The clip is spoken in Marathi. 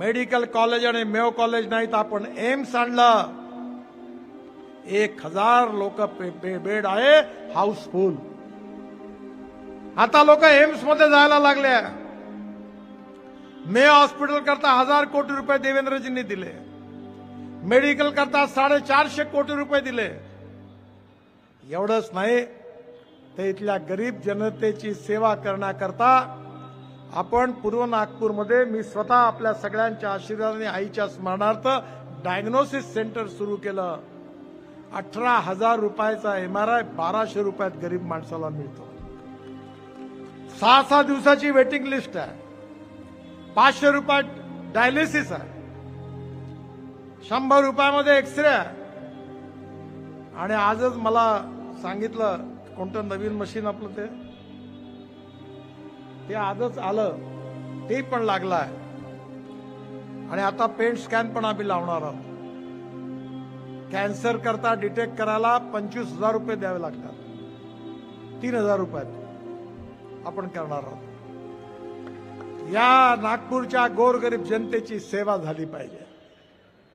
मेडिकल कॉलेज आणि मेयो कॉलेज नाही तर आपण एम्स आणलं. 1000 लोक बेड आहे हाऊसफुल. आता लोक एम्स मध्ये जायला लागले. मेयो हॉस्पिटल करता 1000 कोटी रुपये देवेंद्रजींनी दिले. मेडिकल करता 450 कोटी रुपये दिले. एवढंच नाही तर इथल्या गरीब जनतेची सेवा करण्याकरता आपण पूर्व नागपूरमध्ये मी स्वतः आपल्या सगळ्यांच्या आशीर्वादाने आईच्या स्मरणार्थ डायग्नोसिस सेंटर सुरू केलं. 18,000 रुपयाचा MRI 1200 रुपयात गरीब माणसाला मिळतो. 6-6 दिवसाची वेटिंग लिस्ट आहे. 500 रुपयात डायलिसिस आहे. 100 रुपयामध्ये एक्सरे आहे. आणि आजच मला सांगितलं कोणतं नवीन मशीन आपलं ते आजच आलं. ते पण लागलं आहे. आणि आता पेट स्कॅन पण आम्ही लावणार आहोत. कॅन्सर करता डिटेक्ट करायला 25,000 रुपये द्यावे लागतात. 3,000 रुपयात आपण करणार आहोत. या नागपूरच्या गोरगरीब जनतेची सेवा झाली पाहिजे.